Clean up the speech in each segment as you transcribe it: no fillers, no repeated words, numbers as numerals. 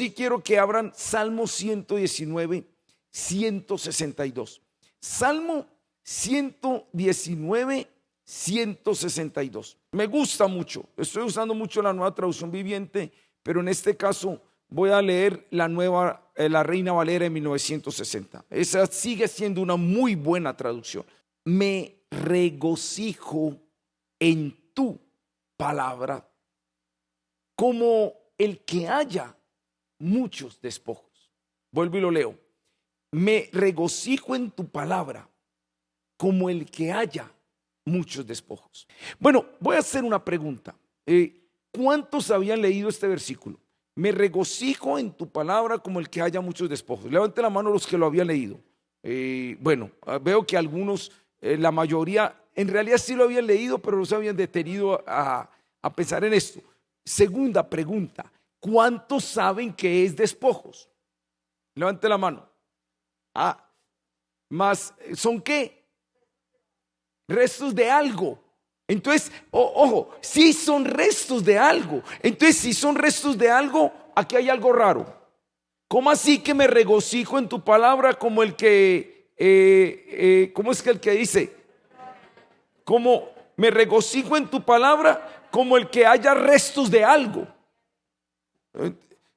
Sí quiero que abran Salmo 119, 162. Salmo 119, 162. Me gusta mucho. Estoy usando mucho la Nueva Traducción Viviente, pero en este caso voy a leer la nueva, la Reina Valera de 1960. Esa sigue siendo una muy buena traducción. Me regocijo en tu palabra como el que haya muchos despojos. Vuelvo y lo leo. Me regocijo en tu palabra como el que haya muchos despojos. Bueno, voy a hacer una pregunta. ¿Cuántos habían leído este versículo? Me regocijo en tu palabra como el que haya muchos despojos. Levante la mano los que lo habían leído. Bueno, veo que algunos, la mayoría, en realidad sí lo habían leído, pero no se habían detenido a pensar en esto. Segunda pregunta, ¿cuántos saben que es despojos? Levante la mano. Más, ¿son qué? Restos de algo. Entonces, ojo, si son restos de algo. Entonces, si son restos de algo, aquí hay algo raro. ¿Cómo así que me regocijo en tu palabra como el que, cómo es que el que dice? Como me regocijo en tu palabra como el que haya restos de algo.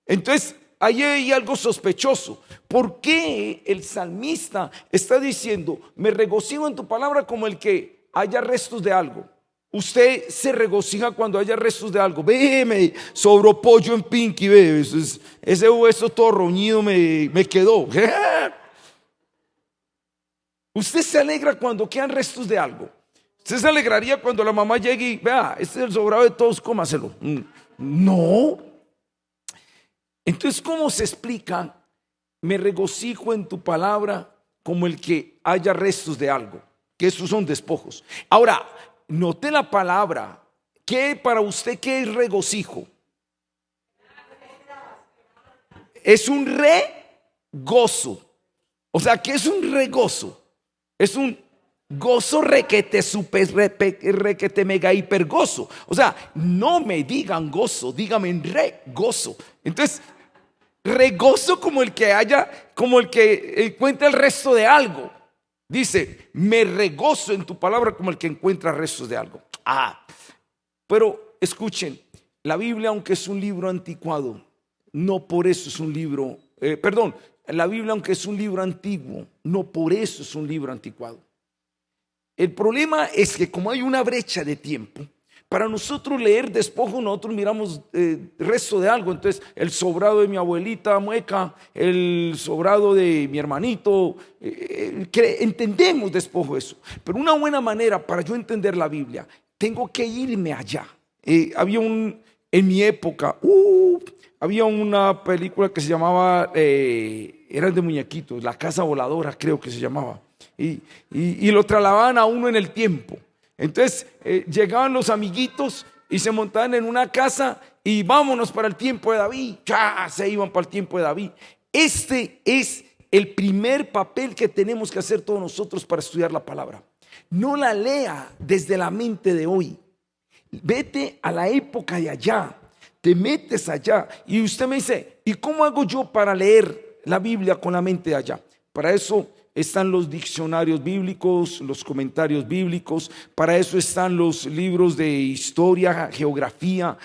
Entonces, ahí hay algo sospechoso. ¿Por qué el salmista está diciendo, me regocijo en tu palabra como el que haya restos de algo? Usted se regocija cuando haya restos de algo. Ve, me sobró pollo en Pinky, ve, ese hueso todo roñido me quedó. Usted se alegra cuando quedan restos de algo. Usted se alegraría cuando la mamá llegue y vea, este es el sobrado de todos, cómaselo. No. Entonces, ¿cómo se explica? Me regocijo en tu palabra como el que haya restos de algo, que esos son despojos. Ahora, note la palabra. ¿Qué para usted qué es regocijo? Es un regozo. O sea, ¿qué es un regozo? Es un gozo requete super requete mega hiper gozo. O sea, no me digan gozo, dígame regozo. Entonces, regozo como el que haya, como el que encuentra el resto de algo. Dice, me regozo en tu palabra como el que encuentra restos de algo. Pero escuchen, la Biblia, aunque es un libro anticuado, no por eso es un libro, la Biblia, aunque es un libro antiguo, no por eso es un libro anticuado. El problema es que como hay una brecha de tiempo, para nosotros leer despojo, nosotros miramos resto de algo. Entonces, el sobrado de mi abuelita mueca, el sobrado de mi hermanito, entendemos despojo eso. Pero una buena manera para yo entender la Biblia, tengo que irme allá. En mi época, había una película que se llamaba, eran de muñequitos, La Casa Voladora, creo que se llamaba. Y lo trasladaban a uno en el tiempo. Entonces llegaban los amiguitos y se montaban en una casa y vámonos para el tiempo de David. ¡Chá! Se iban para el tiempo de David. Este es el primer papel que tenemos que hacer todos nosotros para estudiar la palabra. No la lea desde la mente de hoy. Vete a la época de allá. Te metes allá. Y usted me dice, ¿y cómo hago yo para leer la Biblia con la mente de allá? Para eso están los diccionarios bíblicos, los comentarios bíblicos. Para eso están los libros de historia, geografía.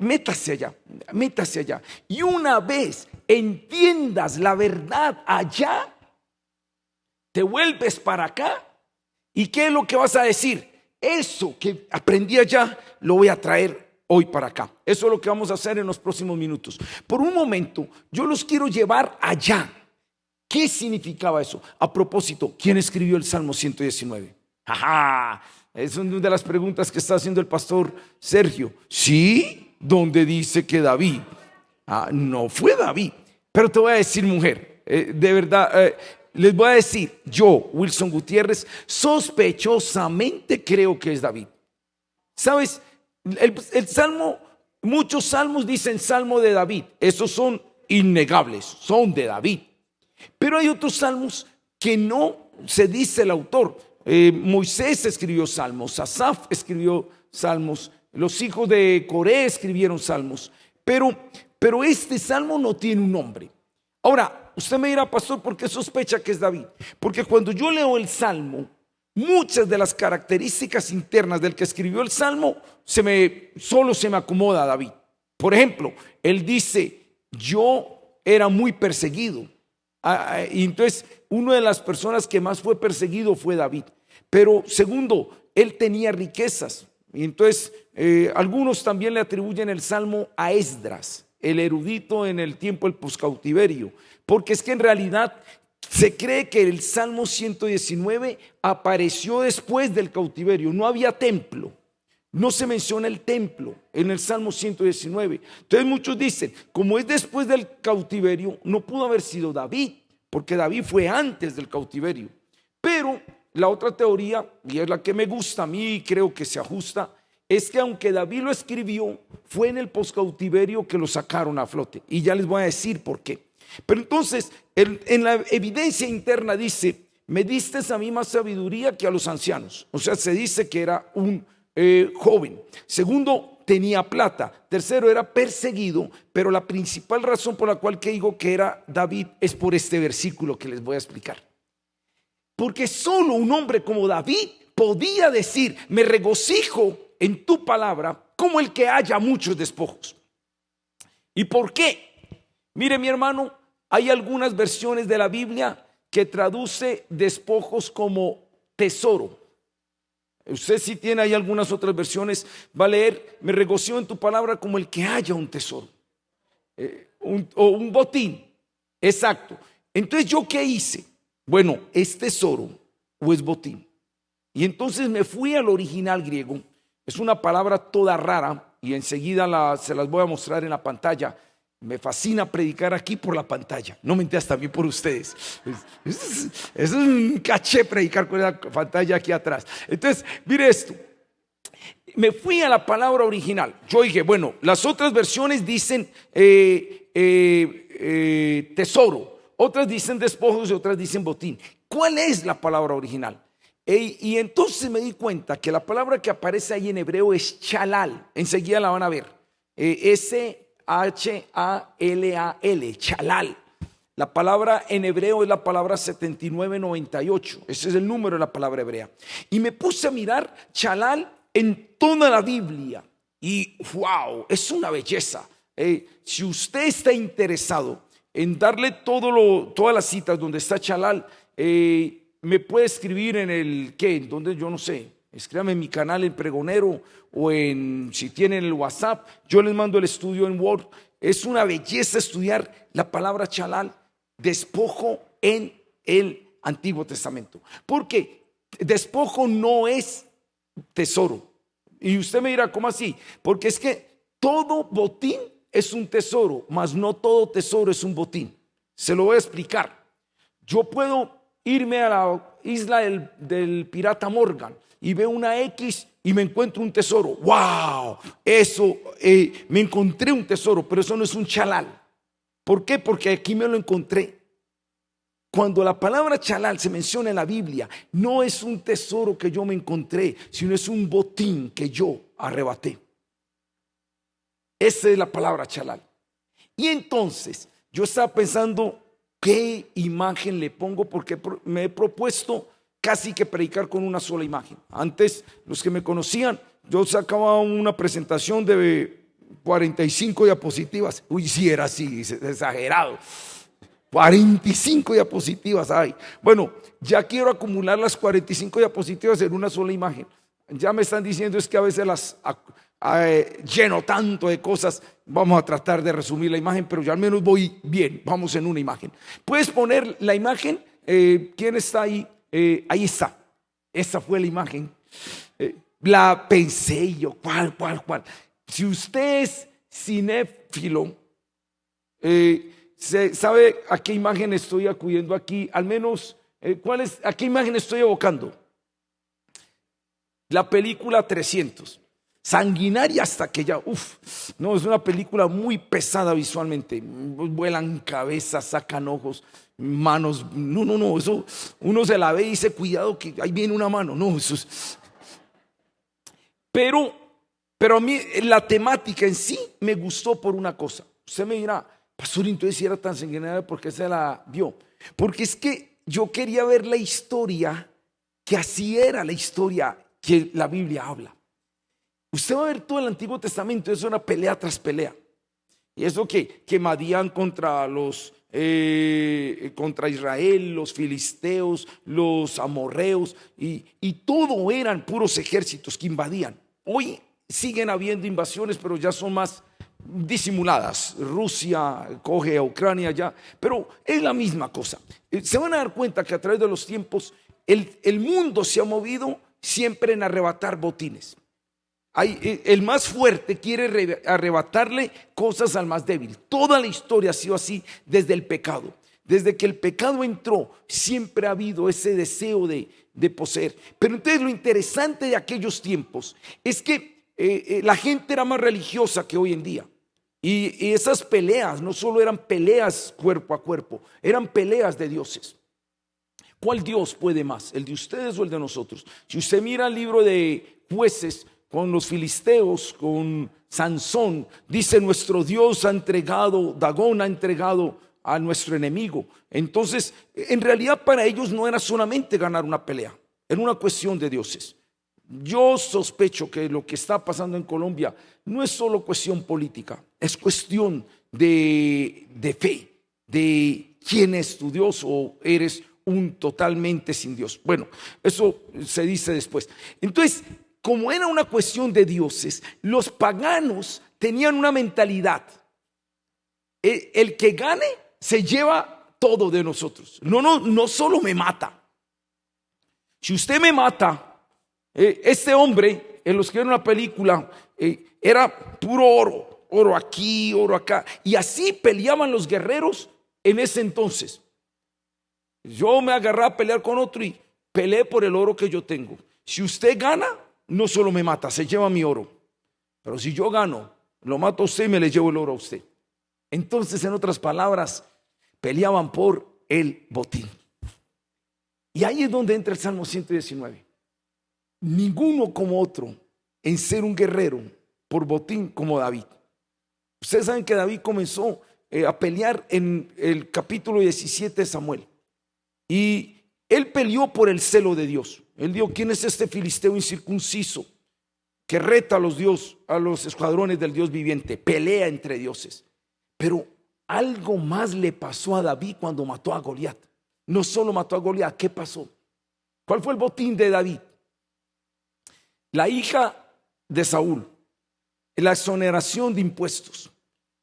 Métase allá, métase allá. Y una vez entiendas la verdad allá, te vuelves para acá. ¿Y qué es lo que vas a decir? Eso que aprendí allá lo voy a traer hoy para acá. Eso es lo que vamos a hacer en los próximos minutos. Por un momento, yo los quiero llevar allá. ¿Qué significaba eso? A propósito, ¿quién escribió el Salmo 119? Ajá, es una de las preguntas que está haciendo el pastor Sergio. Sí, donde dice que David. No fue David. Pero te voy a decir, mujer, de verdad, les voy a decir, yo, Wilson Gutiérrez, sospechosamente creo que es David. ¿Sabes? El salmo, muchos salmos dicen Salmo de David. Esos son innegables, son de David. Pero hay otros salmos que no se dice el autor. Moisés escribió salmos, Asaf escribió salmos, los hijos de Coré escribieron salmos. Pero pero este salmo no tiene un nombre. Ahora, usted me dirá, pastor, ¿por qué sospecha que es David? Porque cuando yo leo el salmo, muchas de las características internas del que escribió el salmo solo se me acomoda a David. Por ejemplo, él dice, yo era muy perseguido. Y entonces, una de las personas que más fue perseguido fue David. Pero segundo, él tenía riquezas. Y entonces, algunos también le atribuyen el salmo a Esdras, el erudito en el tiempo del poscautiverio. Porque es que en realidad se cree que el Salmo 119 apareció después del cautiverio. No había templo. No se menciona el templo en el Salmo 119. Entonces muchos dicen, como es después del cautiverio, no pudo haber sido David, porque David fue antes del cautiverio. Pero la otra teoría, y es la que me gusta a mí y creo que se ajusta, es que aunque David lo escribió, fue en el poscautiverio que lo sacaron a flote. Y ya les voy a decir por qué. Pero entonces, en la evidencia interna dice, me diste a mí más sabiduría que a los ancianos. O sea, se dice que era un joven. Segundo, tenía plata. Tercero, era perseguido. Pero la principal razón por la cual que digo que era David es por este versículo que les voy a explicar. Porque solo un hombre como David podía decir, me regocijo en tu palabra como el que haya muchos despojos. ¿Y por qué? Mire, mi hermano, hay algunas versiones de la Biblia que traduce despojos como tesoro. Usted si tiene ahí algunas otras versiones, va a leer, me regocijo en tu palabra como el que haya un tesoro. O un botín. Exacto. Entonces, ¿yo qué hice? Bueno, ¿es tesoro o es botín? Y entonces me fui al original griego. Es una palabra toda rara y enseguida se las voy a mostrar en la pantalla. Me fascina predicar aquí por la pantalla. No mentiras, también por ustedes. Es un caché predicar con la pantalla aquí atrás. Entonces, mire esto. Me fui a la palabra original. Yo dije, bueno, las otras versiones dicen tesoro, otras dicen despojos y otras dicen botín. ¿Cuál es la palabra original? Y entonces me di cuenta que la palabra que aparece ahí en hebreo es chalal. Enseguida la van a ver. S-H-A-L-A-L, chalal. La palabra en hebreo es la palabra 7998. Ese es el número de la palabra hebrea. Y me puse a mirar chalal en toda la Biblia. Y wow, es una belleza. Si usted está interesado en darle todas las citas donde está chalal, me puede escribir en el ¿en donde? Yo no sé. Escríbame en mi canal en Pregonero o si tienen el WhatsApp, yo les mando el estudio en Word. Es una belleza estudiar la palabra chalal, despojo en el Antiguo Testamento. Porque despojo no es tesoro. Y usted me dirá, ¿cómo así? Porque es que todo botín es un tesoro, mas no todo tesoro es un botín. Se lo voy a explicar. Yo puedo irme a la isla del pirata Morgan y veo una X y me encuentro un tesoro. ¡Wow! Eso, me encontré un tesoro, pero eso no es un chalal. ¿Por qué? Porque aquí me lo encontré. Cuando la palabra chalal se menciona en la Biblia, no es un tesoro que yo me encontré, sino es un botín que yo arrebaté. Esa es la palabra chalal. Y entonces yo estaba pensando, ¿qué imagen le pongo? Porque me he propuesto casi que predicar con una sola imagen. Antes, los que me conocían, yo sacaba una presentación de 45 diapositivas. Uy, sí, era así, exagerado. 45 diapositivas hay. Bueno, ya quiero acumular las 45 diapositivas en una sola imagen. Ya me están diciendo es que a veces las lleno tanto de cosas. Vamos a tratar de resumir la imagen, pero ya al menos voy bien. Vamos en una imagen. ¿Puedes poner la imagen? ¿Quién está ahí? Ahí está. Esa fue la imagen. La pensé y yo, ¿cuál? Si usted es cinéfilo, ¿sabe a qué imagen estoy acudiendo aquí? Al menos, ¿a qué imagen estoy evocando? La película 300. Sanguinaria hasta que ya, no, es una película muy pesada visualmente. Vuelan cabezas, sacan ojos, manos. No, eso uno se la ve y dice, cuidado que ahí viene una mano. No, eso es. Pero a mí la temática en sí me gustó por una cosa. Usted me dirá, pastor, entonces si era tan sanguinaria, ¿por qué se la vio? Porque es que yo quería ver la historia, que así era la historia que la Biblia habla. Usted va a ver todo el Antiguo Testamento, es una pelea tras pelea. Y eso que Madián contra contra Israel, los filisteos, los amorreos, y todo eran puros ejércitos que invadían. Hoy siguen habiendo invasiones, pero ya son más disimuladas. Rusia coge a Ucrania ya, pero es la misma cosa. Se van a dar cuenta que a través de los tiempos el mundo se ha movido siempre en arrebatar botines. El más fuerte quiere arrebatarle cosas al más débil. Toda la historia ha sido así desde el pecado. Desde que el pecado entró, siempre ha habido ese deseo de poseer. Pero entonces lo interesante de aquellos tiempos es que la gente era más religiosa que hoy en día. Y esas peleas no solo eran peleas cuerpo a cuerpo, eran peleas de dioses. ¿Cuál Dios puede más? ¿El de ustedes o el de nosotros? Si usted mira el libro de Jueces, con los filisteos, con Sansón, dice: nuestro Dios ha entregado, Dagón ha entregado a nuestro enemigo. Entonces, en realidad para ellos no era solamente ganar una pelea, era una cuestión de dioses. Yo sospecho que lo que está pasando en Colombia no es solo cuestión política, es cuestión de fe, de quién es tu Dios, o eres un totalmente sin Dios. Bueno, eso se dice después. Entonces, como era una cuestión de dioses, los paganos tenían una mentalidad: el que gane se lleva todo de nosotros. No solo me mata. Si usted me mata, este hombre, en los que vieron la película, era puro oro, oro aquí, oro acá, y así peleaban los guerreros en ese entonces. Yo me agarré a pelear con otro y peleé por el oro que yo tengo. Si usted gana, no solo me mata, se lleva mi oro. Pero si yo gano, lo mato a usted y me le llevo el oro a usted. Entonces, en otras palabras, peleaban por el botín. Y ahí es donde entra el Salmo 119. Ninguno como otro en ser un guerrero por botín como David. Ustedes saben que David comenzó a pelear en el capítulo 17 de Samuel. Y él peleó por el celo de Dios. Él dijo: ¿quién es este filisteo incircunciso que reta a los escuadrones del Dios viviente? Pelea entre dioses. Pero algo más le pasó a David cuando mató a Goliat. No solo mató a Goliat, ¿qué pasó? ¿Cuál fue el botín de David? La hija de Saúl, la exoneración de impuestos.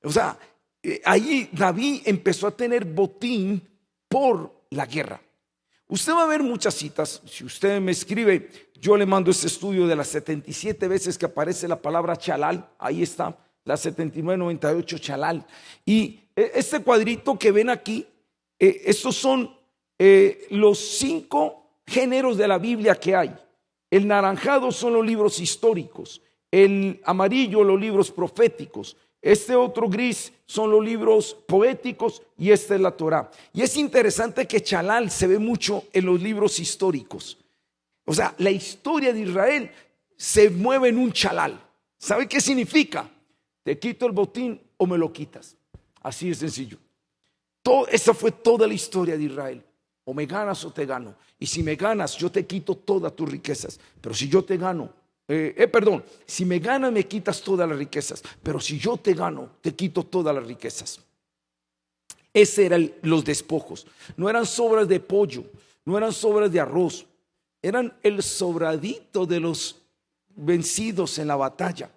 O sea, ahí David empezó a tener botín por la guerra. Usted va a ver muchas citas. Si usted me escribe, yo le mando este estudio de las 77 veces que aparece la palabra chalal. Ahí está, las 79-98 chalal. Y este cuadrito que ven aquí, estos son los 5 géneros de la Biblia que hay. El naranjado son los libros históricos, el amarillo los libros proféticos, este otro gris son los libros poéticos, y esta es la Torá. Y es interesante que chalal se ve mucho en los libros históricos. O sea, la historia de Israel se mueve en un chalal. ¿Sabe qué significa? Te quito el botín o me lo quitas. Así de sencillo. Esa fue toda la historia de Israel. O me ganas o te gano. Y si me ganas, yo te quito todas tus riquezas. Pero si yo te gano, si me ganas me quitas todas las riquezas. Pero si yo te gano, te quito todas las riquezas. Ese eran los despojos. No eran sobras de pollo, no eran sobras de arroz. Eran el sobradito de los vencidos en la batalla.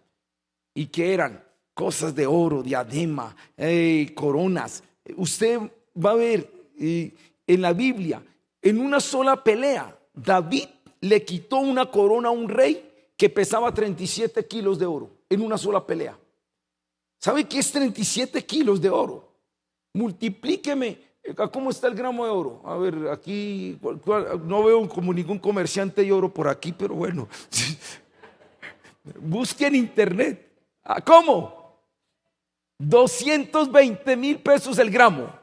¿Y qué eran? Cosas de oro, diadema, coronas. Usted va a ver en la Biblia, en una sola pelea, David le quitó una corona a un rey que pesaba 37 kilos de oro en una sola pelea. ¿Sabe qué es 37 kilos de oro? Multiplíqueme. ¿Cómo está el gramo de oro? A ver, aquí no veo como ningún comerciante de oro por aquí, pero bueno. Busque en internet. ¿Cómo? 220,000 pesos el gramo.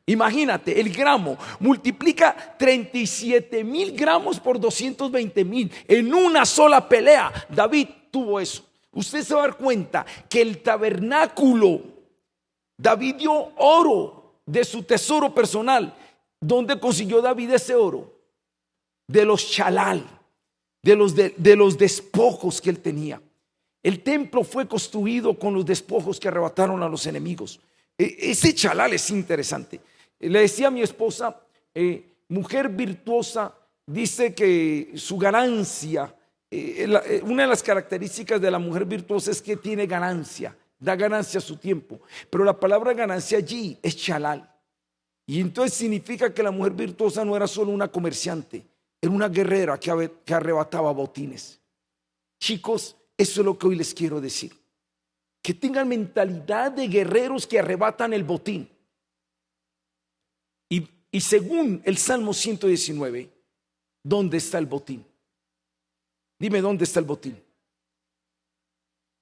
Imagínate, el gramo multiplica 37,000 gramos por 220,000 en una sola pelea. David tuvo eso. Usted se va a dar cuenta que el tabernáculo David dio oro de su tesoro personal. ¿Dónde consiguió David ese oro? De los chalal, de los despojos que él tenía. El templo fue construido con los despojos que arrebataron a los enemigos. Ese chalal es interesante. Le decía a mi esposa, mujer virtuosa, dice que su ganancia, una de las características de la mujer virtuosa es que tiene ganancia, da ganancia a su tiempo. Pero la palabra ganancia allí es chalal. Y entonces significa que la mujer virtuosa no era solo una comerciante, era una guerrera que arrebataba botines. Chicos, eso es lo que hoy les quiero decir. Que tengan mentalidad de guerreros que arrebatan el botín. Y según el Salmo 119, ¿dónde está el botín? Dime, ¿dónde está el botín?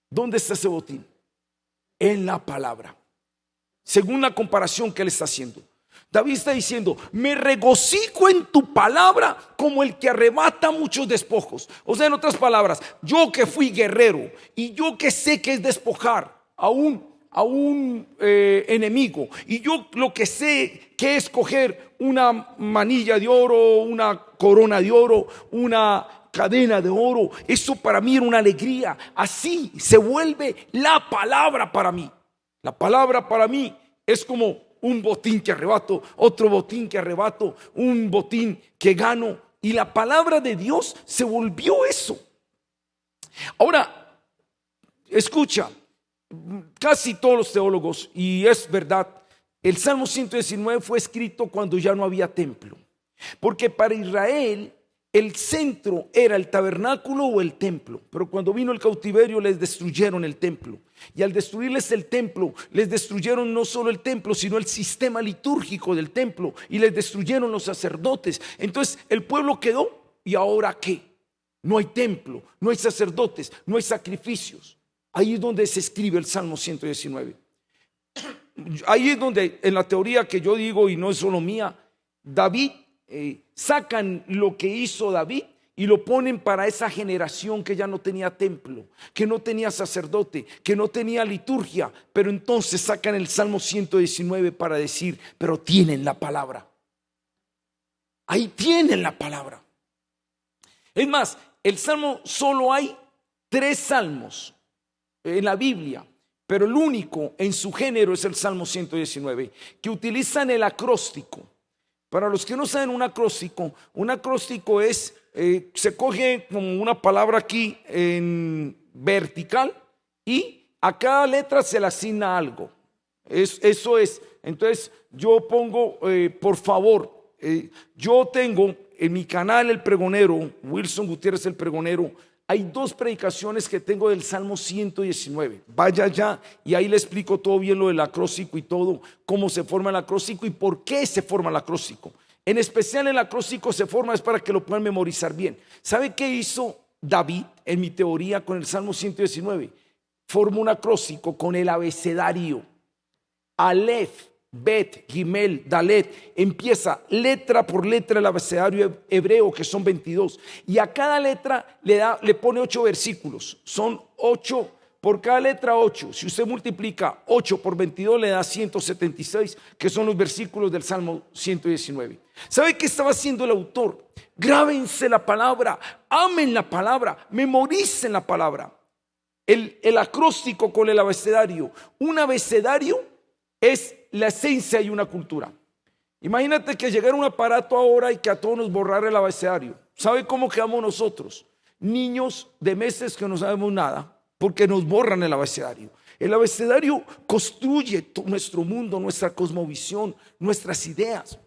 ¿Dónde está ese botín? En la palabra. Según la comparación que él está haciendo, David está diciendo, me regocijo en tu palabra como el que arrebata muchos despojos. O sea, en otras palabras, yo que fui guerrero y yo que sé que es despojar a un enemigo, y yo lo que sé que es coger una manilla de oro, una corona de oro, una cadena de oro, eso para mí era una alegría. Así se vuelve la palabra para mí. La palabra para mí es como un botín que arrebato, otro botín que arrebato, un botín que gano. Y la palabra de Dios se volvió eso. Ahora, escucha, casi todos los teólogos, y es verdad, el Salmo 119 fue escrito cuando ya no había templo. Porque para Israel el centro era el tabernáculo o el templo. Pero cuando vino el cautiverio les destruyeron el templo. Y al destruirles el templo, les destruyeron no solo el templo, sino el sistema litúrgico del templo. Y les destruyeron los sacerdotes. Entonces el pueblo quedó, ¿y ahora qué? No hay templo, no hay sacerdotes, no hay sacrificios. Ahí es donde se escribe el Salmo 119. Ahí es donde, en la teoría que yo digo, y no es solo mía, David, sacan lo que hizo David y lo ponen para esa generación que ya no tenía templo, que no tenía sacerdote, que no tenía liturgia. Pero entonces sacan el Salmo 119 para decir, pero tienen la palabra. Ahí tienen la palabra. Es más, el Salmo, solo hay 3 salmos en la Biblia, pero el único en su género es el Salmo 119, que utilizan el acróstico. Para los que no saben, un acróstico es, se coge como una palabra aquí en vertical y a cada letra se le asigna algo. Eso es. Entonces yo pongo, por favor, yo tengo en mi canal El Pregonero, Wilson Gutiérrez El Pregonero, hay 2 predicaciones que tengo del Salmo 119. Vaya allá y ahí le explico todo bien lo del acróstico y todo, cómo se forma el acróstico y por qué se forma el acróstico. En especial el acróstico se forma es para que lo puedan memorizar bien. ¿Sabe qué hizo David en mi teoría con el Salmo 119? Forma un acróstico con el abecedario. Aleph, Bet, Gimel, Dalet. Empieza letra por letra el abecedario hebreo, que son 22. Y a cada letra le pone 8 versículos. Son 8, por cada letra 8. Si usted multiplica 8 por 22 le da 176, que son los versículos del Salmo 119. ¿Sabe qué estaba haciendo el autor? Grábense la palabra, amen la palabra, memoricen la palabra. El acróstico con el abecedario. Un abecedario es la esencia y una cultura. Imagínate que llegara un aparato ahora y que a todos nos borrara el abecedario. ¿Sabe cómo quedamos nosotros? Niños de meses que no sabemos nada porque nos borran el abecedario. El abecedario construye nuestro mundo, nuestra cosmovisión, nuestras ideas.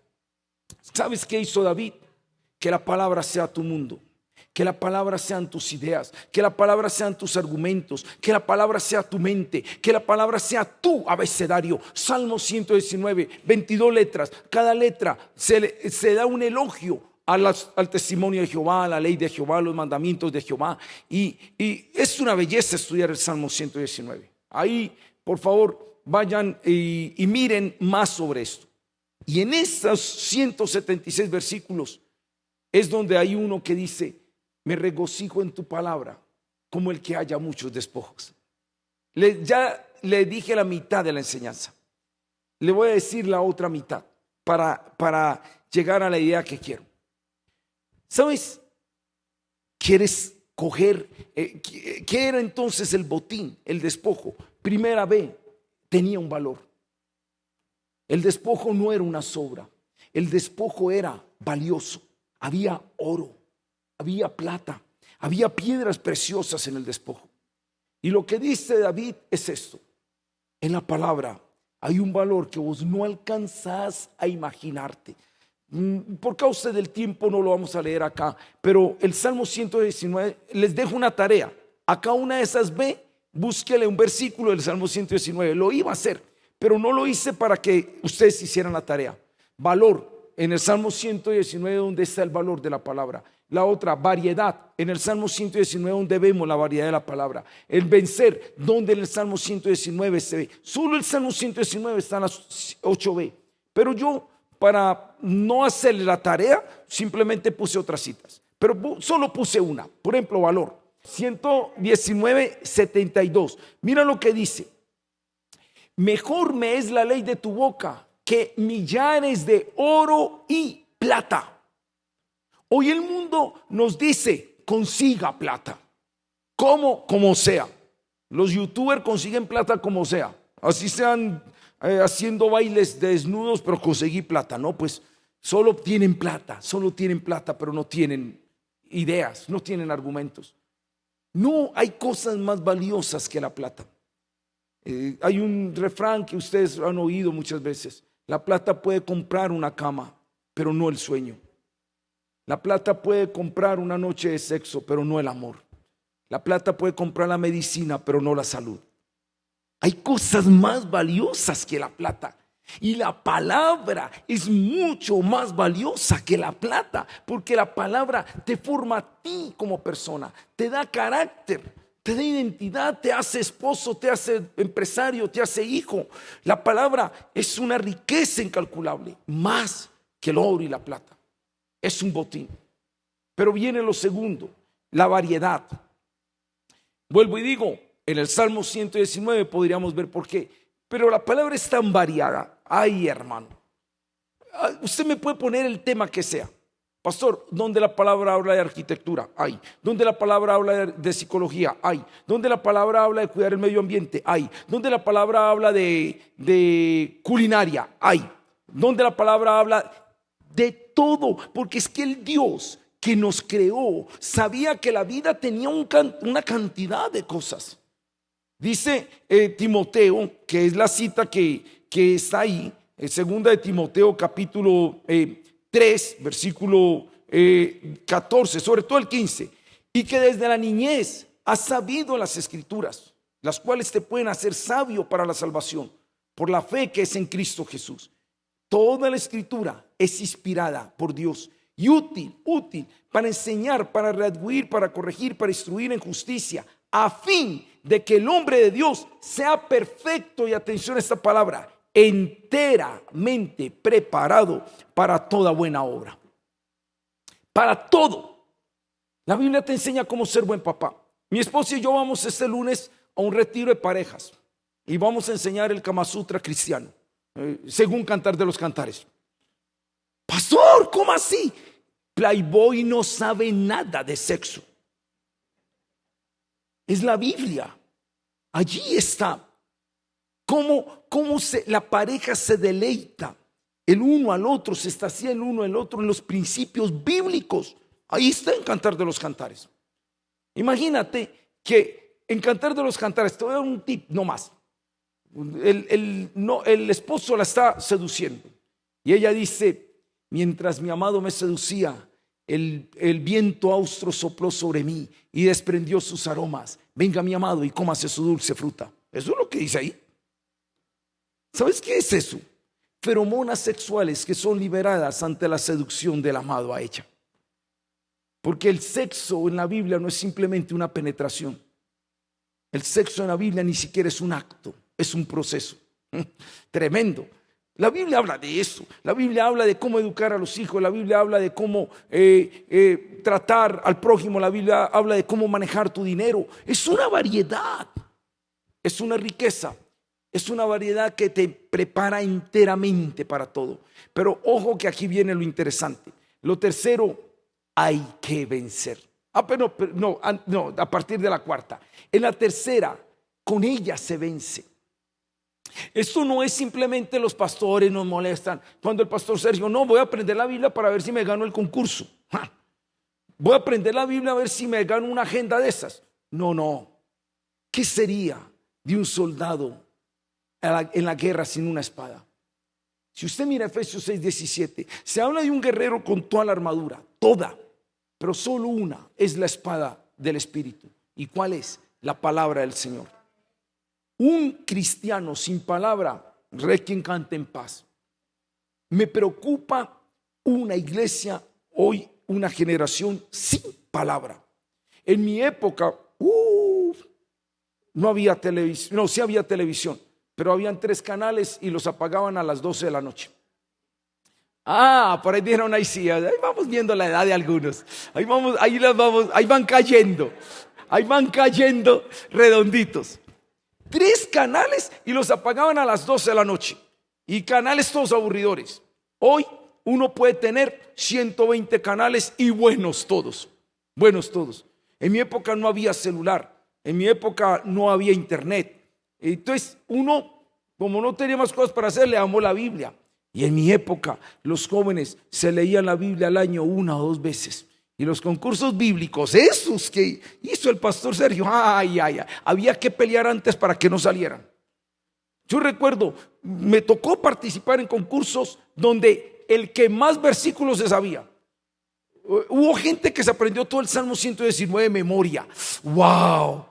¿Sabes qué hizo David? Que la palabra sea tu mundo. Que la palabra sean tus ideas, que la palabra sean tus argumentos, que la palabra sea tu mente, que la palabra sea tu abecedario. Salmo 119, 22 letras. Cada letra se da un elogio al testimonio de Jehová, a la ley de Jehová, a los mandamientos de Jehová. Y es una belleza estudiar el Salmo 119. Ahí, por favor, vayan y miren más sobre esto. Y en estos 176 versículos es donde hay uno que dice: me regocijo en tu palabra como el que haya muchos despojos. Ya le dije la mitad de la enseñanza. le voy a decir la otra mitad para llegar a la idea que quiero. ¿Sabes? ¿Quieres coger? ¿Qué era entonces el botín, el despojo? Primera B, tenía un valor. El despojo no era una sobra. El despojo era valioso. Había oro, había plata, había piedras preciosas en el despojo. Y lo que dice David es esto: en la palabra hay un valor que vos no alcanzás a imaginarte. Por causa del tiempo no lo vamos a leer acá, pero el Salmo 119, les dejo una tarea. Acá una de esas B, búsquele un versículo del Salmo 119. Lo iba a hacer, pero no lo hice para que ustedes hicieran la tarea. Valor, en el Salmo 119, donde está el valor de la palabra. La otra, variedad, en el Salmo 119, donde vemos la variedad de la palabra. El vencer, donde en el Salmo 119 se ve. Solo el Salmo 119 está en las 8b. Pero yo, para no hacerle la tarea, simplemente puse otras citas. Pero solo puse una. Por ejemplo, valor. 119:72. Mira lo que dice: mejor me es la ley de tu boca que millares de oro y plata. Hoy el mundo nos dice: consiga plata. ¿Cómo? Como sea. Los youtubers consiguen plata como sea. Así sean haciendo bailes de desnudos, pero conseguí plata. No, pues solo tienen plata, pero no tienen ideas, no tienen argumentos. No hay cosas más valiosas que la plata. Hay un refrán que ustedes han oído muchas veces: la plata puede comprar una cama, pero no el sueño. La plata puede comprar una noche de sexo, pero no el amor. La plata puede comprar la medicina, pero no la salud. Hay cosas más valiosas que la plata. Y la palabra es mucho más valiosa que la plata, porque la palabra te forma a ti como persona, te da carácter, te da identidad, te hace esposo, te hace empresario, te hace hijo. La palabra es una riqueza incalculable, más que el oro y la plata. Es un botín. Pero viene lo segundo, la variedad. Vuelvo y digo, en el Salmo 119 podríamos ver por qué, pero la palabra es tan variada. Ay, hermano, usted me puede poner el tema que sea. Pastor, ¿dónde la palabra habla de arquitectura? Hay. ¿Dónde la palabra habla de psicología? Hay. ¿Dónde la palabra habla de cuidar el medio ambiente? Hay. ¿Dónde la palabra habla de culinaria? Hay. ¿Dónde la palabra habla de todo? Porque es que el Dios que nos creó sabía que la vida tenía una cantidad de cosas. Dice Timoteo, que es la cita que está ahí, segunda de Timoteo capítulo 3, versículo 14, sobre todo el 15, y que desde la niñez has sabido las escrituras, las cuales te pueden hacer sabio para la salvación, por la fe que es en Cristo Jesús. Toda la escritura es inspirada por Dios y útil para enseñar, para redarguir, para corregir, para instruir en justicia, a fin de que el hombre de Dios sea perfecto, y atención a esta palabra, enteramente preparado para toda buena obra. Para todo. La Biblia te enseña cómo ser buen papá. Mi esposa y yo vamos este lunes a un retiro de parejas y vamos a enseñar el Kama Sutra cristiano, según Cantar de los Cantares. Pastor, ¿cómo así? Playboy no sabe nada de sexo. Es la Biblia. Allí está. Cómo la pareja se deleita el uno al otro, se estasía el uno al otro en los principios bíblicos. Ahí está en Cantar de los Cantares. Imagínate que en Cantar de los Cantares, te voy a dar un tip no más. El esposo la está seduciendo y ella dice: mientras mi amado me seducía, el viento austro sopló sobre mí y desprendió sus aromas. Venga mi amado y cómase su dulce fruta. Eso es lo que dice ahí. ¿Sabes qué es eso? Feromonas sexuales que son liberadas ante la seducción del amado a ella. Porque el sexo en la Biblia no es simplemente una penetración. El sexo en la Biblia ni siquiera es un acto, es un proceso. Tremendo. La Biblia habla de eso. La Biblia habla de cómo educar a los hijos. La Biblia habla de cómo tratar al prójimo. La Biblia habla de cómo manejar tu dinero. Es una variedad. Es una riqueza. Es una variedad que te prepara enteramente para todo. Pero ojo que aquí viene lo interesante. Lo tercero, hay que vencer. Pero no, a partir de la cuarta. En la tercera, con ella se vence. Esto no es simplemente los pastores nos molestan. Cuando el pastor Sergio, no, voy a aprender la Biblia para ver si me gano el concurso. Voy a aprender la Biblia a ver si me gano una agenda de esas. No. ¿Qué sería de un soldado en la guerra sin una espada? Si usted mira Efesios 6:17, se habla de un guerrero con toda la armadura, toda, pero solo una es la espada del Espíritu. ¿Y cuál es? La palabra del Señor. Un cristiano sin palabra, requiem cante en paz. Me preocupa una iglesia hoy, una generación sin palabra. En mi época, no había televisión, no, sí había televisión, pero habían 3 canales y los apagaban a las 12 de la noche. Por ahí dijeron, ahí sí, ahí vamos viendo la edad de algunos. Ahí van cayendo redonditos. 3 canales y los apagaban a las 12 de la noche. Y canales todos aburridores. Hoy uno puede tener 120 canales y buenos todos. En mi época no había celular. En mi época no había internet. Entonces uno, como no tenía más cosas para hacer, le amó la Biblia. Y en mi época los jóvenes se leían la Biblia al año 1 o 2 veces. Y los concursos bíblicos, esos que hizo el pastor Sergio, había que pelear antes para que no salieran. Yo recuerdo, me tocó participar en concursos donde el que más versículos se sabía. Hubo gente que se aprendió todo el Salmo 119 de memoria. ¡Wow!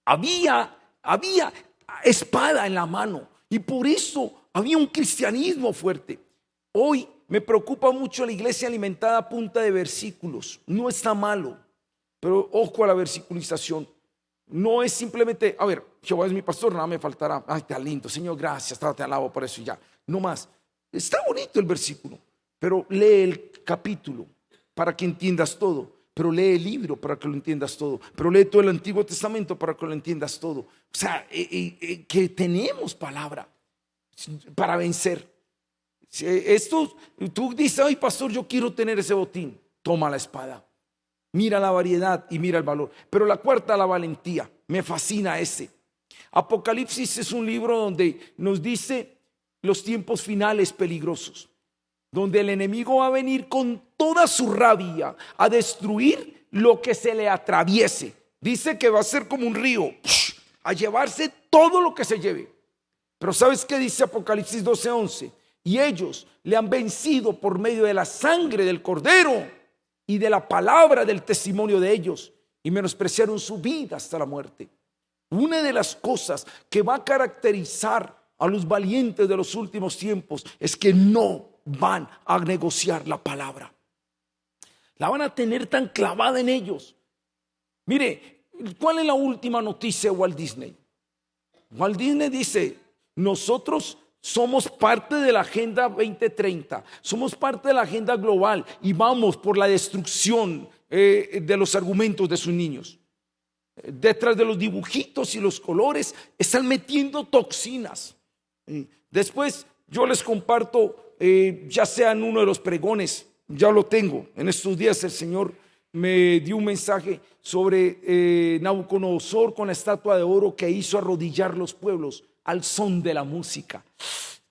Había espada en la mano y por eso había un cristianismo fuerte. Hoy me preocupa mucho la iglesia alimentada a punta de versículos. No está malo, pero ojo a la versiculización. No es simplemente, a ver, Jehová es mi pastor, nada me faltará. Ay, está lindo, Señor, gracias, te alabo por eso y ya. No más. Está bonito el versículo, pero lee el capítulo para que entiendas todo. Pero lee el libro para que lo entiendas todo. Pero lee todo el Antiguo Testamento para que lo entiendas todo. O sea, que tenemos palabra para vencer. Esto, tú dices, ay pastor, yo quiero tener ese botín. Toma la espada. Mira la variedad y mira el valor. Pero la cuarta, la valentía. Me fascina ese. Apocalipsis es un libro donde nos dice los tiempos finales peligrosos, donde el enemigo va a venir con toda su rabia a destruir lo que se le atraviese. Dice que va a ser como un río, a llevarse todo lo que se lleve. Pero ¿sabes qué dice Apocalipsis 12:11? Y ellos le han vencido por medio de la sangre del Cordero y de la palabra del testimonio de ellos, y menospreciaron su vida hasta la muerte. Una de las cosas que va a caracterizar a los valientes de los últimos tiempos es que no van a negociar la palabra. La van a tener tan clavada en ellos. Mire, ¿cuál es la última noticia de Walt Disney? Walt Disney dice, nosotros somos parte de la Agenda 2030, somos parte de la agenda global y vamos por la destrucción de los argumentos de sus niños. Detrás de los dibujitos y los colores están metiendo toxinas. Después yo les comparto, ya sea en uno de los pregones, ya lo tengo. En estos días el Señor me dio un mensaje sobre Nabucodonosor con la estatua de oro que hizo arrodillar los pueblos al son de la música.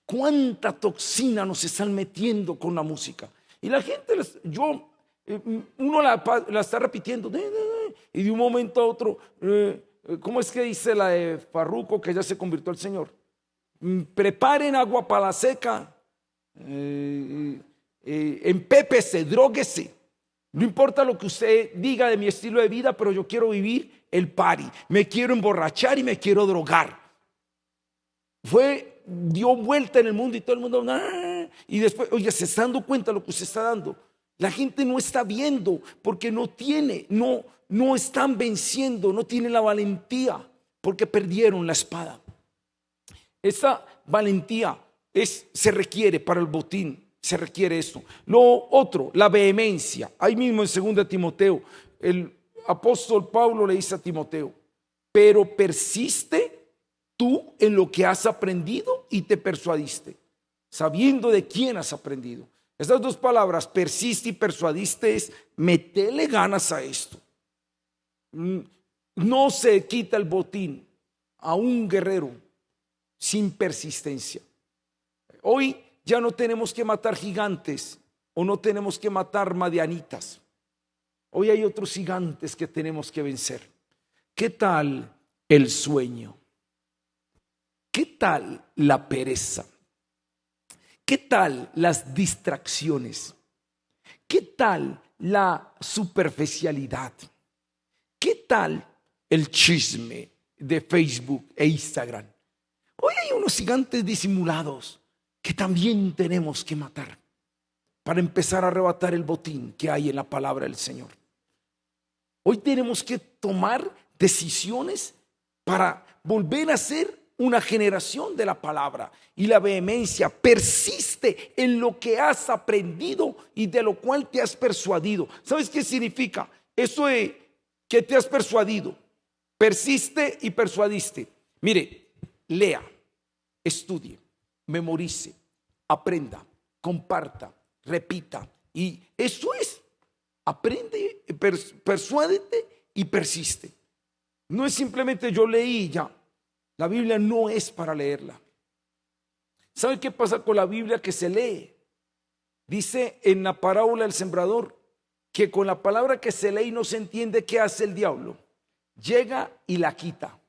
Cuánta toxina nos están metiendo con la música. Y la gente, uno la está repitiendo. Y de un momento a otro, ¿cómo es que dice la de Farruko que ya se convirtió al Señor? Preparen agua para la seca, empépese, dróguese. No importa lo que usted diga de mi estilo de vida, pero yo quiero vivir el party. Me quiero emborrachar y me quiero drogar. Dio vuelta en el mundo y todo el mundo, y después, oye, se está dando cuenta de lo que usted está dando. La gente no está viendo porque no están venciendo, no tienen la valentía porque perdieron la espada. Esa valentía se requiere para el botín, se requiere esto. Lo otro, la vehemencia. Ahí mismo en 2 Timoteo, el apóstol Pablo le dice a Timoteo, pero persiste tú en lo que has aprendido y te persuadiste, sabiendo de quién has aprendido. Estas dos palabras, persiste y persuadiste, es metele ganas a esto. No se quita el botín a un guerrero sin persistencia. Hoy ya no tenemos que matar gigantes o no tenemos que matar madianitas. Hoy hay otros gigantes que tenemos que vencer. ¿Qué tal el sueño? ¿Qué tal la pereza? ¿Qué tal las distracciones? ¿Qué tal la superficialidad? ¿Qué tal el chisme de Facebook e Instagram? Hoy hay unos gigantes disimulados que también tenemos que matar para empezar a arrebatar el botín que hay en la palabra del Señor. Hoy tenemos que tomar decisiones para volver a ser una generación de la palabra. Y la vehemencia persiste en lo que has aprendido y de lo cual te has persuadido. ¿Sabes qué significa? Eso de que te has persuadido. Persiste y persuadiste. Mire, lea, estudie, memorice, aprenda, comparta, repita. Y eso es, aprende, persuádete y persiste. No es simplemente yo leí y ya. La Biblia no es para leerla. ¿Sabe qué pasa con la Biblia que se lee? Dice en la parábola del sembrador que con la palabra que se lee no se entiende qué hace el diablo. Llega y la quita.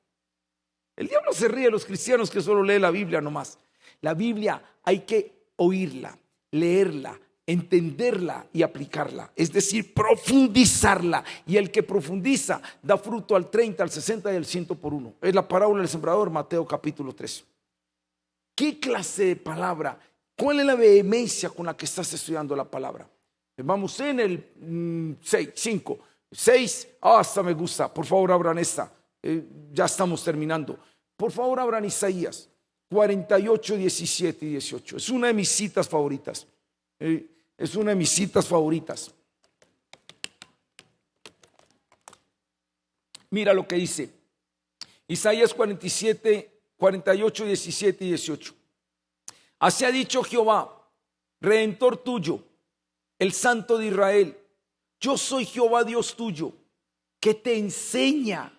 El diablo se ríe de los cristianos que solo leen la Biblia nomás. La Biblia hay que oírla, leerla, entenderla y aplicarla, es decir, profundizarla. Y el que profundiza da fruto al 30, al 60 y al 100 por uno. Es la parábola del sembrador, Mateo capítulo 3. ¿Qué clase de palabra? ¿Cuál es la vehemencia con la que estás estudiando la palabra? Vamos en el 5, 6, hasta me gusta. Por favor abran esta, ya estamos terminando. Por favor abran Isaías 48, 17 y 18. Es una de mis citas favoritas. Es una de mis citas favoritas. Mira lo que dice Isaías 47, 48, 17 y 18. Así ha dicho Jehová, Redentor tuyo, el Santo de Israel. Yo soy Jehová Dios tuyo, que te enseña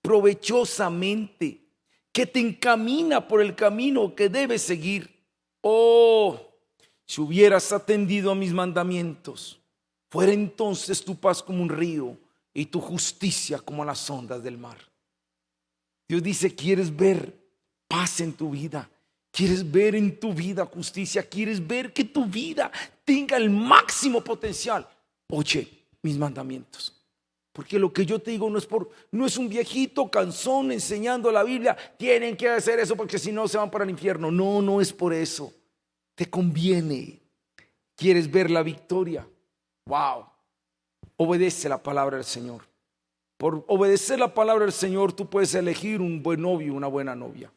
provechosamente, que te encamina por el camino que debes seguir. Oh, si hubieras atendido a mis mandamientos, fuera entonces tu paz como un río y tu justicia como las ondas del mar. Dios dice, ¿quieres ver paz en tu vida? ¿Quieres ver en tu vida justicia? ¿Quieres ver que tu vida tenga el máximo potencial? Oye, mis mandamientos. Porque lo que yo te digo no es un viejito cansón enseñando la Biblia. Tienen que hacer eso porque si no se van para el infierno. No, no es por eso. Te conviene. ¿Quieres ver la victoria? Wow. Obedece la palabra del Señor. Por obedecer la palabra del Señor, tú puedes elegir un buen novio, una buena novia.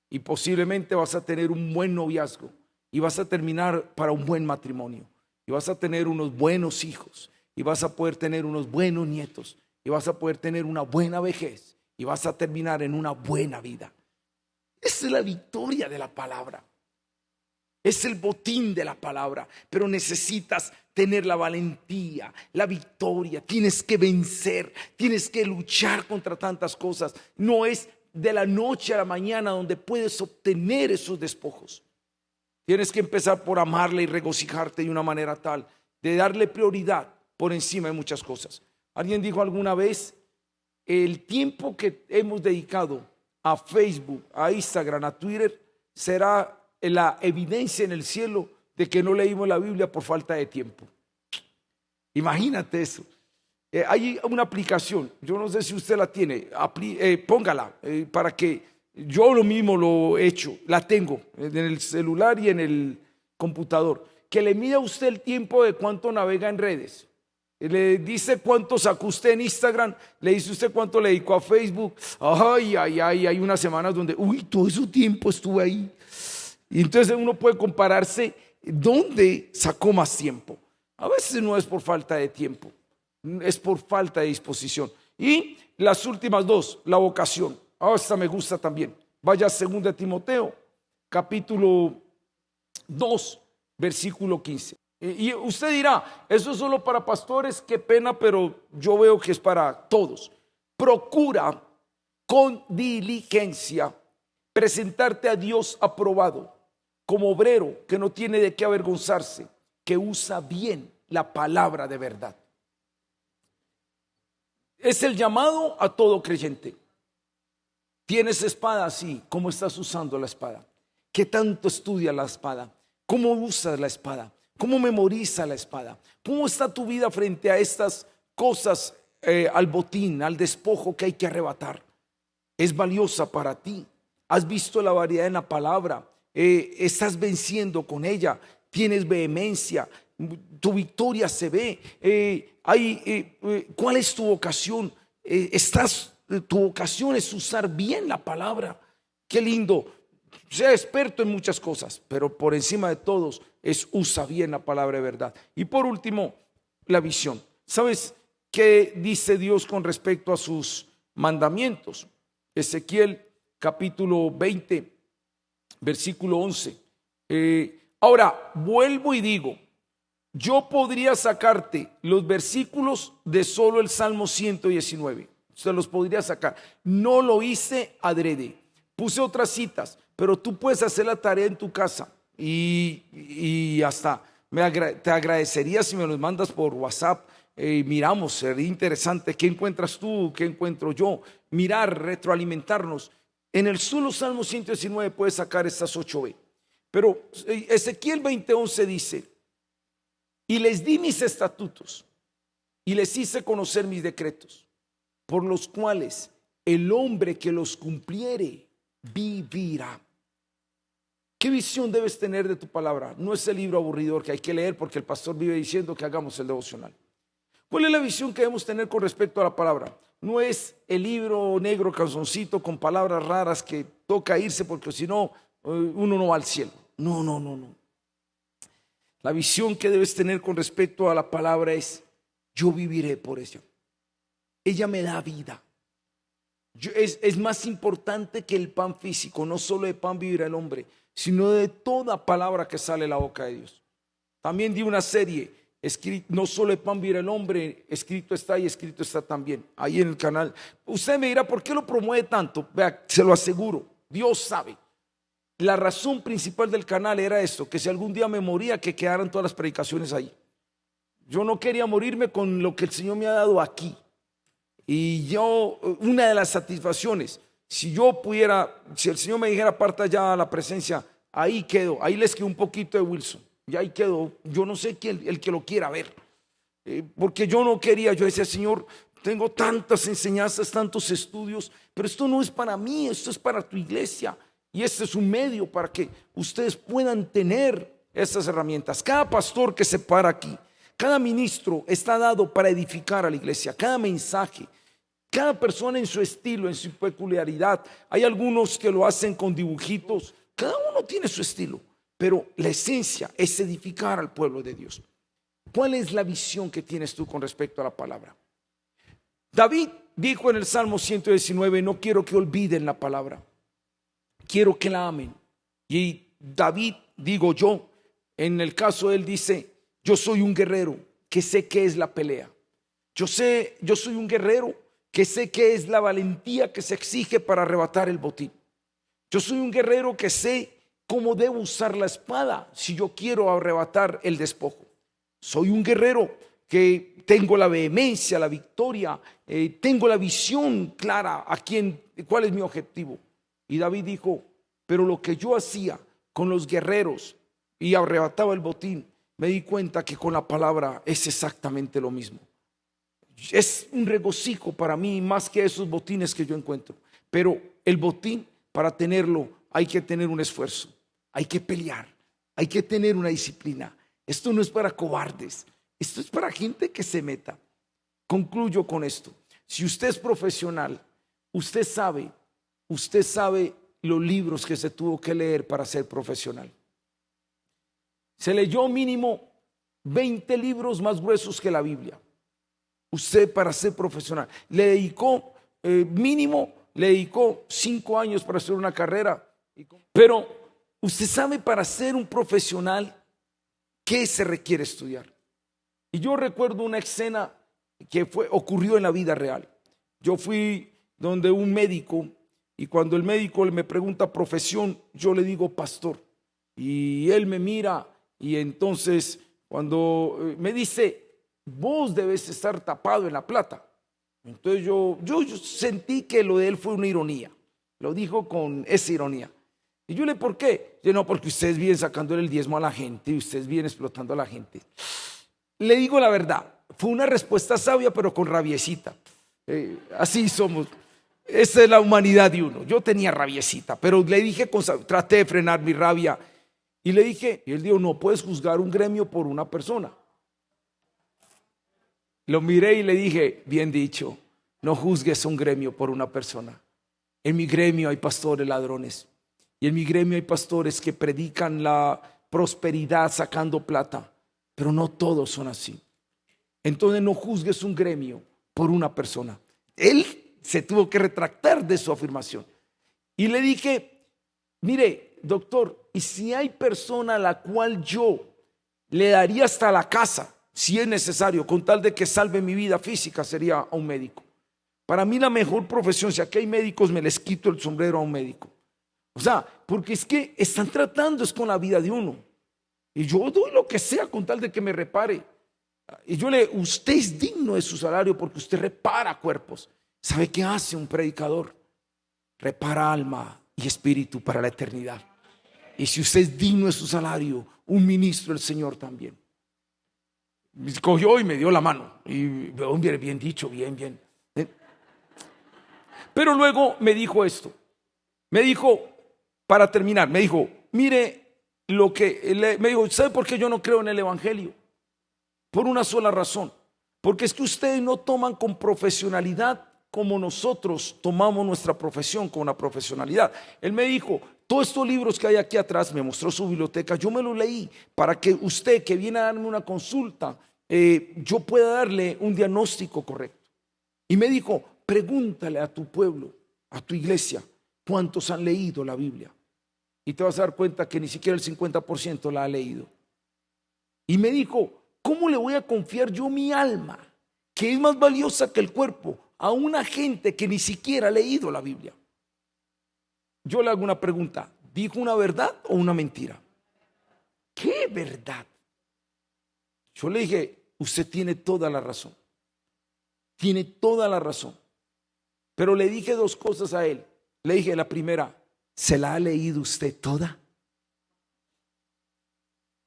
Y posiblemente vas a tener un buen noviazgo. Y vas a terminar para un buen matrimonio. Y vas a tener unos buenos hijos. Y vas a poder tener unos buenos nietos. Y vas a poder tener una buena vejez. Y vas a terminar en una buena vida. Esa es la victoria de la palabra. Es el botín de la palabra. Pero necesitas tener la valentía, la victoria. Tienes que vencer. Tienes que luchar contra tantas cosas. No es de la noche a la mañana donde puedes obtener esos despojos. Tienes que empezar por amarle y regocijarte de una manera tal, de darle prioridad por encima de muchas cosas. Alguien dijo alguna vez, el tiempo que hemos dedicado a Facebook, a Instagram, a Twitter, será la evidencia en el cielo de que no leímos la Biblia por falta de tiempo. Imagínate eso. Hay una aplicación, yo no sé si usted la tiene, póngala para que yo lo mismo lo he hecho, la tengo en el celular y en el computador, que le mida a usted el tiempo de cuánto navega en redes. Le dice cuánto sacó usted en Instagram, le dice usted cuánto le dedicó a Facebook. Hay unas semanas donde, todo ese tiempo estuve ahí. Y entonces uno puede compararse dónde sacó más tiempo. A veces no es por falta de tiempo, es por falta de disposición. Y las últimas dos, la vocación. Esta me gusta también. Vaya a 2 Timoteo, capítulo 2, versículo 15. Y usted dirá, eso es solo para pastores, qué pena, pero yo veo que es para todos. Procura con diligencia presentarte a Dios aprobado, como obrero que no tiene de qué avergonzarse, que usa bien la palabra de verdad. Es el llamado a todo creyente. ¿Tienes espada? Sí. ¿Cómo estás usando la espada? ¿Qué tanto estudia la espada? ¿Cómo usas la espada? ¿Cómo memoriza la espada? ¿Cómo está tu vida frente a estas cosas, al botín, al despojo que hay que arrebatar? ¿Es valiosa para ti? ¿Has visto la variedad en la palabra? ¿Estás venciendo con ella? ¿Tienes vehemencia? ¿Tu victoria se ve? ¿Cuál es tu vocación? Tu vocación es usar bien la palabra. Qué lindo. Sea experto en muchas cosas, pero por encima de todos usa bien la palabra de verdad. Y por último, la visión. ¿Sabes qué dice Dios con respecto a sus mandamientos? Ezequiel capítulo 20, versículo 11. Ahora, vuelvo y digo, yo podría sacarte los versículos de solo el Salmo 119. Se los podría sacar. No lo hice adrede. Puse otras citas, pero tú puedes hacer la tarea en tu casa y hasta te agradecería si me los mandas por WhatsApp. Miramos, sería interesante. ¿Qué encuentras tú? ¿Qué encuentro yo? Mirar, retroalimentarnos. En el solo Salmo 119 puedes sacar estas 8b. Pero Ezequiel 20:11 dice: y les di mis estatutos y les hice conocer mis decretos, por los cuales el hombre que los cumpliere vivirá. ¿Qué visión debes tener de tu palabra? No es el libro aburridor que hay que leer porque el pastor vive diciendo que hagamos el devocional. ¿Cuál es la visión que debemos tener con respecto a la palabra? No es el libro negro calzoncito con palabras raras que toca irse porque si no, uno no va al cielo. No. La visión que debes tener con respecto a la palabra es: yo viviré por ella. Ella me da vida. Es más importante que el pan físico. No solo de pan vivirá el hombre, sino de toda palabra que sale de la boca de Dios. También di una serie, no solo de pan vivirá el hombre, escrito está y escrito está también, ahí en el canal. Usted me dirá, ¿por qué lo promueve tanto? Vea, se lo aseguro, Dios sabe. La razón principal del canal era esto: que si algún día me moría, que quedaran todas las predicaciones ahí. Yo no quería morirme con lo que el Señor me ha dado aquí. Y yo, una de las satisfacciones, si el Señor me dijera parta ya a la presencia, ahí quedo, ahí les quedó un poquito de Wilson, y ahí quedó. Yo no sé quién, el que lo quiera ver, porque yo no quería. Yo decía: Señor, tengo tantas enseñanzas, tantos estudios, pero esto no es para mí, esto es para tu iglesia. Y este es un medio para que ustedes puedan tener estas herramientas. Cada pastor que se para aquí, cada ministro está dado para edificar a la iglesia. Cada mensaje, cada persona en su estilo, en su peculiaridad. Hay algunos que lo hacen con dibujitos. Cada uno tiene su estilo, pero la esencia es edificar al pueblo de Dios. ¿Cuál es la visión que tienes tú con respecto a la palabra? David dijo en el Salmo 119: no quiero que olviden la palabra, quiero que la amen. Y David, digo yo, en el caso de él dice: yo soy un guerrero que sé qué es la pelea. Yo soy un guerrero que sé qué es la valentía que se exige para arrebatar el botín. Yo soy un guerrero que sé cómo debo usar la espada si yo quiero arrebatar el despojo. Soy un guerrero que tengo la vehemencia, la victoria, tengo la visión clara cuál es mi objetivo. Y David dijo: pero lo que yo hacía con los guerreros y arrebataba el botín, me di cuenta que con la palabra es exactamente lo mismo. Es un regocijo para mí más que esos botines que yo encuentro. Pero el botín, para tenerlo, hay que tener un esfuerzo, hay que pelear, hay que tener una disciplina. Esto no es para cobardes, esto es para gente que se meta. Concluyo con esto: si usted es profesional, usted sabe los libros que se tuvo que leer para ser profesional. Se leyó mínimo 20 libros más gruesos que la Biblia. Usted, para ser profesional, le dedicó mínimo le dedicó 5 años para hacer una carrera. Pero usted sabe, para ser un profesional, ¿qué se requiere estudiar? Y yo recuerdo una escena que ocurrió en la vida real. Yo fui donde un médico, y cuando el médico me pregunta profesión, yo le digo pastor. Y él me mira, y entonces cuando me dice, vos debes estar tapado en la plata. Entonces yo sentí que lo de él fue una ironía. Lo dijo con esa ironía. Y yo le, ¿por qué? Yo, no, porque ustedes vienen sacándole el diezmo a la gente y ustedes vienen explotando a la gente. Le digo la verdad, fue una respuesta sabia, pero con rabiecita. Así somos. Esa es la humanidad de uno. Yo tenía rabiecita, pero le dije, traté de frenar mi rabia. Y le dije, y él dijo, no puedes juzgar un gremio por una persona. Lo miré y le dije, bien dicho, no juzgues un gremio por una persona. En mi gremio hay pastores ladrones. Y en mi gremio hay pastores que predican la prosperidad sacando plata. Pero no todos son así. Entonces no juzgues un gremio por una persona. Él se tuvo que retractar de su afirmación. Y le dije, mire, doctor, y si hay persona a la cual yo le daría hasta la casa, si es necesario, con tal de que salve mi vida física, sería a un médico. Para mí la mejor profesión, si aquí hay médicos, me les quito el sombrero a un médico. O sea, porque es que están tratando es con la vida de uno. Y yo doy lo que sea con tal de que me repare. Y usted es digno de su salario porque usted repara cuerpos. ¿Sabe qué hace un predicador? Repara alma y espíritu para la eternidad. Y si usted es digno de su salario, un ministro del Señor también. Me cogió y me dio la mano. Y bien dicho, bien. Pero luego me dijo esto. Me dijo, para terminar, me dijo, mire me dijo, ¿sabe por qué yo no creo en el evangelio? Por una sola razón. Porque es que ustedes no toman con profesionalidad como nosotros tomamos nuestra profesión con una profesionalidad. Él me dijo, todos estos libros que hay aquí atrás, me mostró su biblioteca, yo me los leí para que usted que viene a darme una consulta, yo pueda darle un diagnóstico correcto. Y me dijo, pregúntale a tu pueblo, a tu iglesia, ¿cuántos han leído la Biblia? Y te vas a dar cuenta que ni siquiera el 50% la ha leído. Y me dijo, ¿cómo le voy a confiar yo mi alma, que es más valiosa que el cuerpo, a una gente que ni siquiera ha leído la Biblia? Yo le hago una pregunta, ¿dijo una verdad o una mentira? ¿Qué verdad? Yo le dije, usted tiene toda la razón. Tiene toda la razón. Pero le dije 2 cosas a él. Le dije, la primera, ¿se la ha leído usted toda?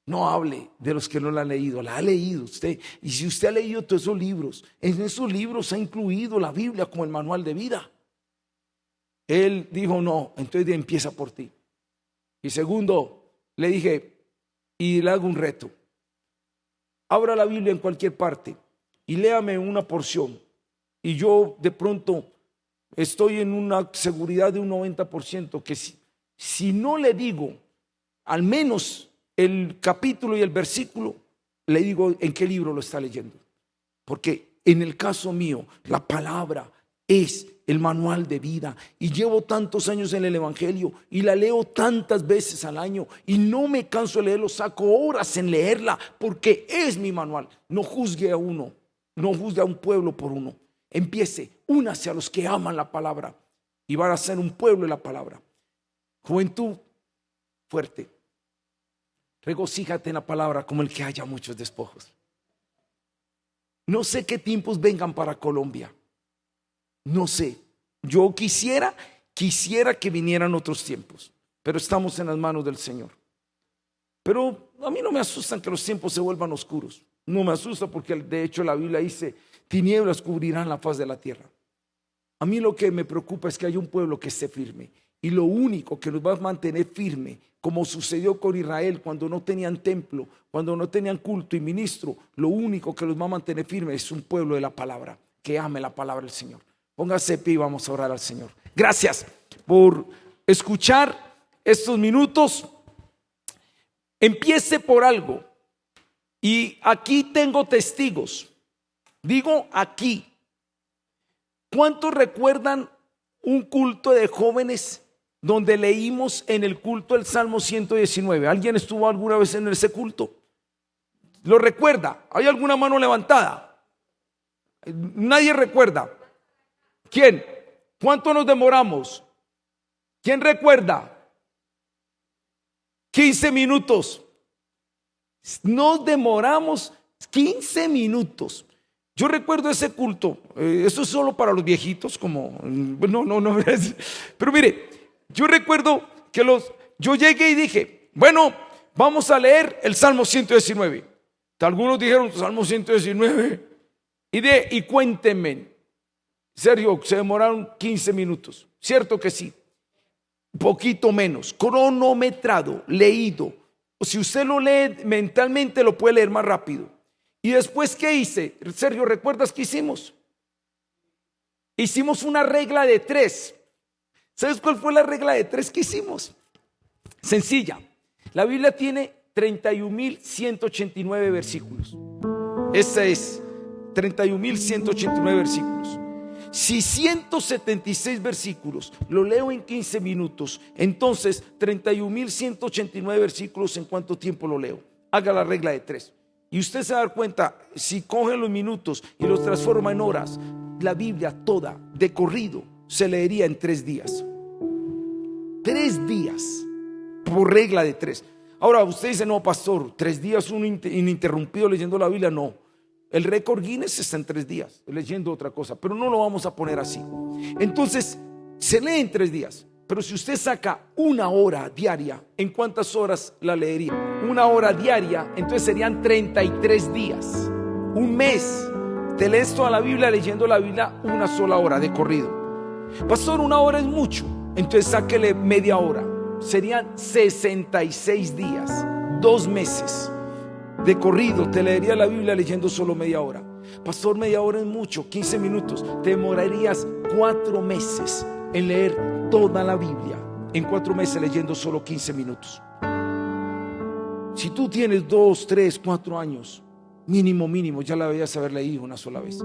No hable de los que no la han leído, la ha leído usted. Y si usted ha leído todos esos libros, en esos libros ha incluido la Biblia como el manual de vida. Él dijo, no, entonces empieza por ti. Y segundo, le dije, y le hago un reto. Abra la Biblia en cualquier parte y léame una porción. Y yo de pronto estoy en una seguridad de un 90% que si no le digo al menos el capítulo y el versículo, le digo en qué libro lo está leyendo. Porque en el caso mío, la palabra es el manual de vida. Y llevo tantos años en el evangelio y la leo tantas veces al año y no me canso de leerlo, saco horas en leerla porque es mi manual. No juzgue a uno, no juzgue a un pueblo por uno. Empiece, únase a los que aman la palabra y van a ser un pueblo de la palabra. Juventud fuerte, regocíjate en la palabra como el que haya muchos despojos. No sé qué tiempos vengan para Colombia. No sé. Yo quisiera que vinieran otros tiempos, pero estamos en las manos del Señor. Pero a mí no me asustan que los tiempos se vuelvan oscuros. No me asusta porque de hecho la Biblia dice, tinieblas cubrirán la faz de la tierra. A mí lo que me preocupa es que haya un pueblo que esté firme. Y lo único que nos va a mantener firme, como sucedió con Israel cuando no tenían templo, cuando no tenían culto y ministro, lo único que los va a mantener firme es un pueblo de la palabra, que ame la palabra del Señor. Póngase de pie y vamos a orar al Señor. Gracias por escuchar estos minutos. Empiece por algo. Y aquí tengo testigos. Digo aquí. ¿Cuántos recuerdan un culto de jóvenes donde leímos en el culto el Salmo 119. ¿Alguien estuvo alguna vez en ese culto? ¿Lo recuerda? ¿Hay alguna mano levantada? Nadie recuerda. ¿Quién? ¿Cuánto nos demoramos? ¿Quién recuerda? 15 minutos. Nos demoramos 15 minutos. Yo recuerdo ese culto. Eso es solo para los viejitos, como no. Pero mire, yo recuerdo que yo llegué y dije, bueno, vamos a leer el Salmo 119. Algunos dijeron Salmo 119 y cuéntenme. Serio, se demoraron 15 minutos. Cierto que sí. Poquito menos, cronometrado, leído. Si usted lo lee mentalmente, lo puede leer más rápido. Y después, ¿qué hice? Sergio, ¿recuerdas qué hicimos? Hicimos una regla de 3. ¿Sabes cuál fue la regla de 3 que hicimos? Sencilla. La Biblia tiene 31.189 versículos. Esa es 31.189 versículos. Si 176 versículos lo leo en 15 minutos, entonces 31.189 versículos, ¿en cuánto tiempo lo leo? Haga la regla de 3. Y usted se va a dar cuenta, si coge los minutos y los transforma en horas, la Biblia toda de corrido se leería en 3 días. 3 días, por regla de 3. Ahora usted dice, no, pastor, 3 días ininterrumpido leyendo la Biblia. No. El récord Guinness está en 3 días, leyendo otra cosa, pero no lo vamos a poner así. Entonces, se lee en 3 días, pero si usted saca 1 hora diaria, ¿en cuántas horas la leería? 1 hora diaria, entonces serían 33 días. Un mes, te lees toda la Biblia leyendo la Biblia 1 sola hora de corrido. Pastor, 1 hora es mucho, entonces sáquele media hora. Serían 66 días, 2 meses. De corrido te leería la Biblia leyendo solo media hora. Pastor, media hora es mucho, 15 minutos. Te demorarías 4 meses en leer toda la Biblia. En 4 meses leyendo solo 15 minutos. Si tú tienes 2, 3, 4 años, mínimo, ya la debías haber leído 1 sola vez.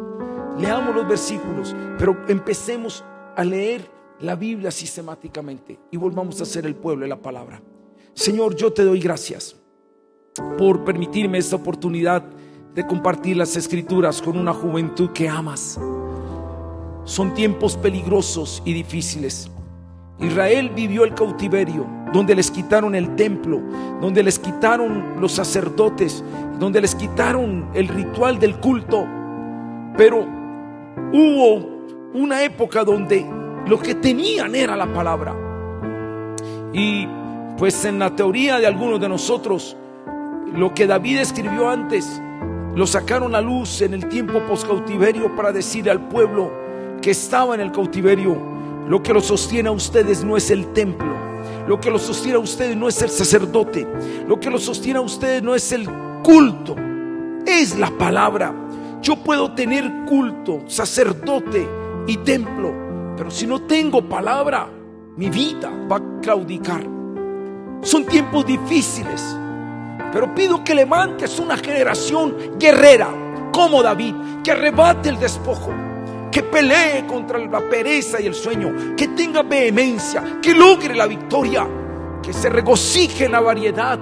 Leamos los versículos, pero empecemos a leer la Biblia sistemáticamente y volvamos a ser el pueblo de la palabra. Señor, yo te doy gracias por permitirme esta oportunidad de compartir las escrituras con una juventud que amas. Son tiempos peligrosos y difíciles. Israel vivió el cautiverio, donde les quitaron el templo, donde les quitaron los sacerdotes, donde les quitaron el ritual del culto. Pero hubo una época donde lo que tenían era la palabra. Y pues en la teoría de algunos de nosotros, lo que David escribió antes lo sacaron a luz en el tiempo poscautiverio para decir al pueblo que estaba en el cautiverio: lo que los sostiene a ustedes no es el templo, lo que los sostiene a ustedes no es el sacerdote, lo que los sostiene a ustedes no es el culto, es la palabra. Yo puedo tener culto, sacerdote y templo, pero si no tengo palabra, mi vida va a claudicar. Son tiempos difíciles, pero pido que levantes una generación guerrera como David, que arrebate el despojo, que pelee contra la pereza y el sueño, que tenga vehemencia, que logre la victoria, que se regocije en la variedad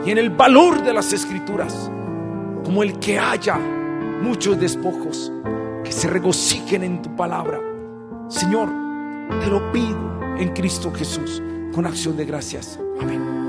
y en el valor de las escrituras, como el que haya muchos despojos, que se regocijen en tu palabra. Señor, te lo pido en Cristo Jesús, con acción de gracias. Amén.